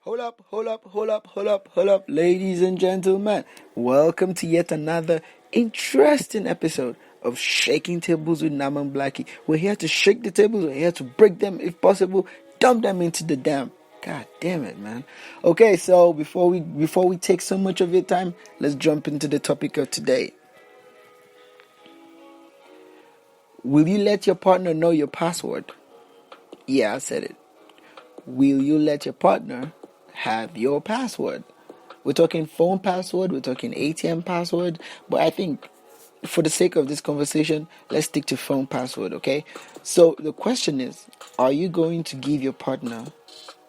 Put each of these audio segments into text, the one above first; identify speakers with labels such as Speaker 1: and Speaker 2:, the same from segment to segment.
Speaker 1: Hold up, hold up, hold up, hold up, hold up, ladies and gentlemen. Welcome to yet another interesting episode of Shaking Tables with Namangblackie. We're here to shake the tables, we're here to break them if possible, dump them into the dam. God damn it, man. Okay, so before we take so much of your time, let's jump into the topic of today. Will you let your partner know your password? Yeah, I said it. Will you let your partner have your password? We're talking phone password, we're talking ATM password, but I think for the sake of this conversation, let's stick to phone password, okay? So the question is, are you going to give your partner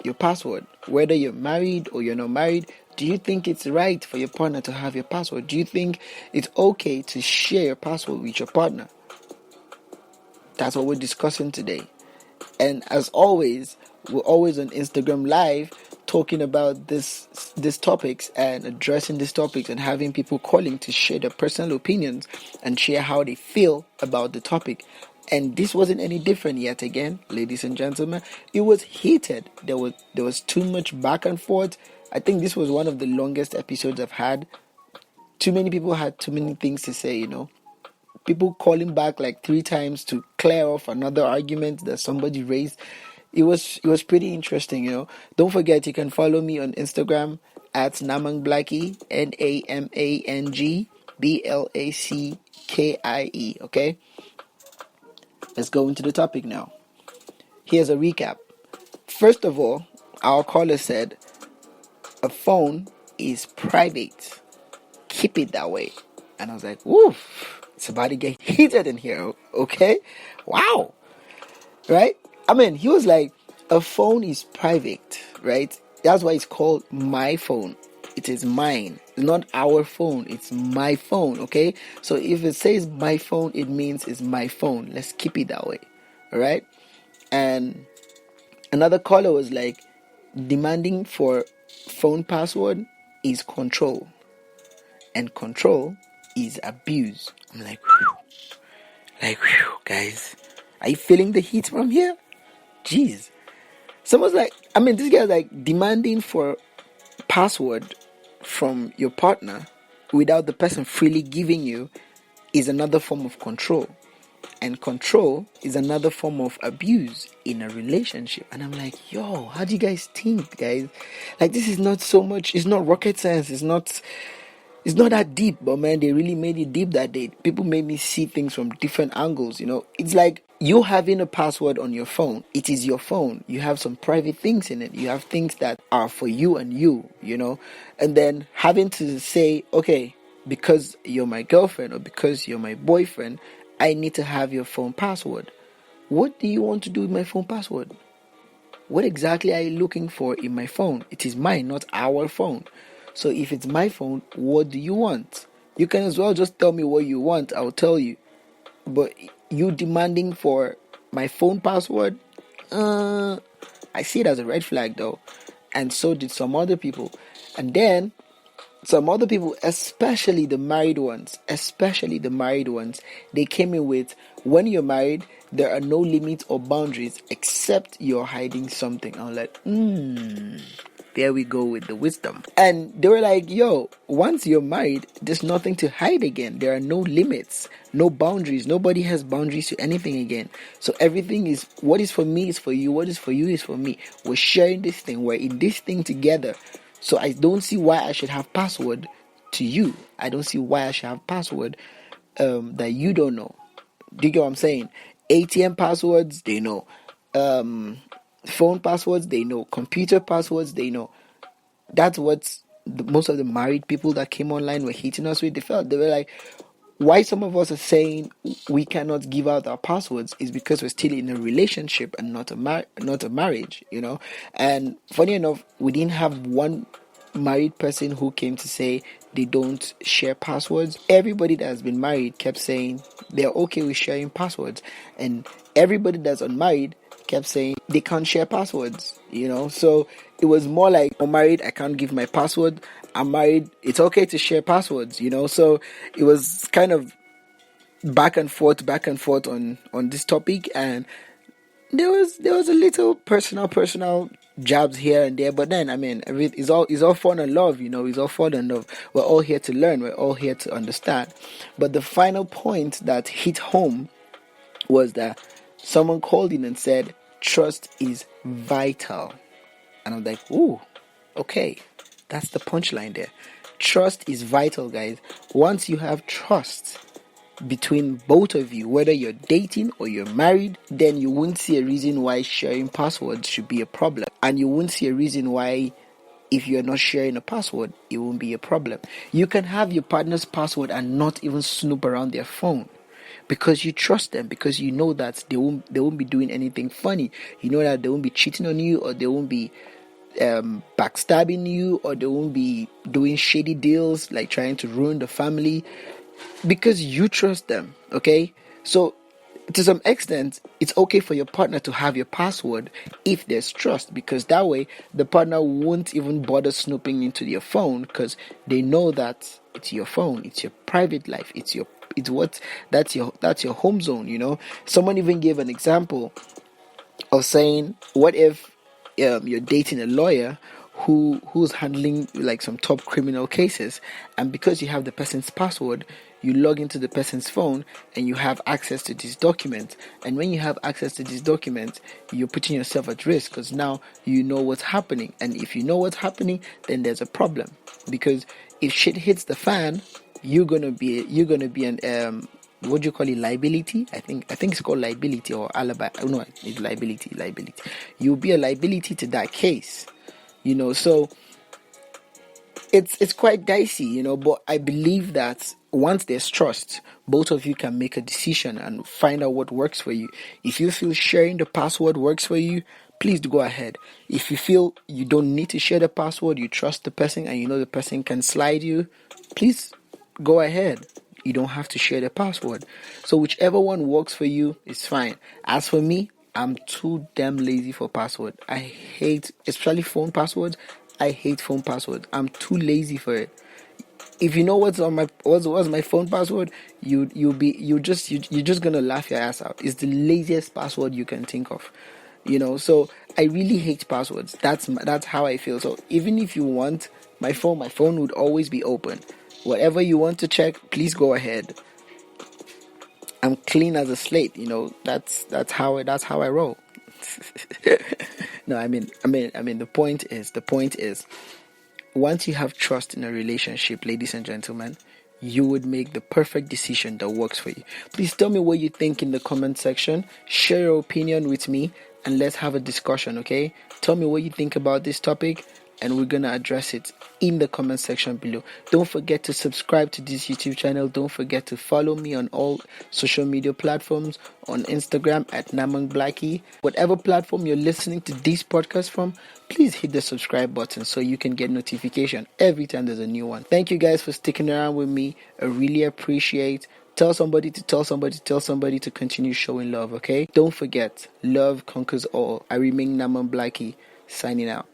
Speaker 1: your password? Whether you're married or you're not married, do you think it's right for your partner to have your password? Do you think it's okay to share your password with your partner? That's what we're discussing today. And as always, we're always on Instagram Live talking about these topics and addressing these topics and having people calling to share their personal opinions and share how they feel about the topic. And this wasn't any different yet again, ladies and gentlemen. It was heated. There was too much back and forth. I think this was one of the longest episodes I've had. Too many people had too many things to say, people calling back like 3 times to clear off another argument that somebody raised. It was pretty interesting. Don't forget, you can follow me on Instagram at Namangblackie, Namangblackie. Okay, let's go into the topic now. Here's a recap. First of all, our caller said a phone is private. Keep it that way. And I was like, woof. It's about to get heated in here, okay? Wow. Right? I mean, he was like, a phone is private, right? That's why it's called my phone. It is mine. It's not our phone. It's my phone, okay? So if it says my phone, it means it's my phone. Let's keep it that way, all right? And another caller was like, demanding for phone password is control. And control is abuse. I'm like, guys, are you feeling the heat from here? Jeez. Someone's like, this guy's like demanding for password from your partner without the person freely giving you is another form of control. And control is another form of abuse in a relationship. And I'm like, yo, how do you guys think, guys? Like, this is not so much, it's not rocket science, it's not that deep, but man, they really made it deep that day. People made me see things from different angles. It's like you having a password on your phone. It is your phone. You have some private things in it. You have things that are for you and you, and then having to say, okay, because you're my girlfriend or because you're my boyfriend, I need to have your phone password. What do you want to do with my phone password? What exactly are you looking for in my phone? It is mine, not our phone. So if it's my phone, what do you want? You can as well just tell me what you want. I'll tell you. But you demanding for my phone password, I see it as a red flag though. And so did some other people. And then some other people, especially the married ones, they came in with, when you're married, there are no limits or boundaries except you're hiding something. I'm like, there we go with the wisdom. And they were like, yo, once you're married, there's nothing to hide again. There are no limits, no boundaries. Nobody has boundaries to anything again. So everything is, what is for me is for you. What is for you is for me. We're sharing this thing. We're in this thing together. So I don't see why I should have password to you. I don't see why I should have password that you don't know. Do you get what I'm saying? ATM passwords, they know. Phone passwords, they know. Computer passwords, they know. That's what most of the married people that came online were hitting us with. They were like, why some of us are saying we cannot give out our passwords is because we're still in a relationship and not a marriage, And funny enough, we didn't have one married person who came to say they don't share passwords. Everybody that has been married kept saying they're okay with sharing passwords, and everybody that's unmarried kept saying they can't share passwords, So it was more like, I'm married, I can't give my password. I'm married, it's okay to share passwords, So it was kind of back and forth on this topic, and there was a little personal jabs here and there, but then it's all fun and love, it's all fun and love. We're all here to learn, we're all here to understand. But the final point that hit home was that someone called in and said trust is vital. And I'm like, ooh, okay, that's the punchline there. Trust is vital, guys. Once you have trust between both of you, whether you're dating or you're married, then you won't see a reason why sharing passwords should be a problem. And you won't see a reason why, if you're not sharing a password, it won't be a problem. You can have your partner's password and not even snoop around their phone, because you trust them, because you know that they won't be doing anything funny. You know that they won't be cheating on you, or they won't be backstabbing you, or they won't be doing shady deals like trying to ruin the family, because you trust them. Okay, so to some extent, it's okay for your partner to have your password if there's trust, because that way the partner won't even bother snooping into your phone, because they know that it's your phone, it's your private life, that's your home zone. Someone even gave an example of saying, what if you're dating a lawyer who's handling like some top criminal cases, and because you have the person's password, you log into the person's phone and you have access to these documents. And when you have access to these documents, you're putting yourself at risk, because now you know what's happening. And if you know what's happening, then there's a problem, because if shit hits the fan, you're gonna be an what do you call it, liability? I think it's called liability or alibi. Oh no, it's liability. You'll be a liability to that case. So it's quite dicey, but I believe that once there's trust, both of you can make a decision and find out what works for you. If you feel sharing the password works for you, please go ahead. If you feel you don't need to share the password, you trust the person and you know the person can slide you, please go ahead. You don't have to share the password. So whichever one works for you is fine. As for me, I'm too damn lazy for password. I hate, especially phone passwords. I hate phone passwords. I'm too lazy for it. If you know what's my phone password, you're just gonna laugh your ass out. It's the laziest password you can think of. So I really hate passwords. That's how I feel. So even if you want my phone would always be open. Whatever you want to check, please go ahead. I'm clean as a slate. That's how I roll. No, I mean the point is, once you have trust in a relationship, ladies and gentlemen, you would make the perfect decision that works for you. Please tell me what you think in the comment section. Share your opinion with me and let's have a discussion, okay? Tell me what you think about this topic and we're gonna address it in the comment section below. Don't forget to subscribe to this YouTube channel. Don't forget to follow me on all social media platforms, on Instagram at Namangblackie. Whatever platform you're listening to this podcast from, please hit the subscribe button so you can get notification every time there's a new one. Thank you guys for sticking around with me. I really appreciate. Tell somebody to continue showing love, okay? Don't forget, love conquers all. I remain Namangblackie, signing out.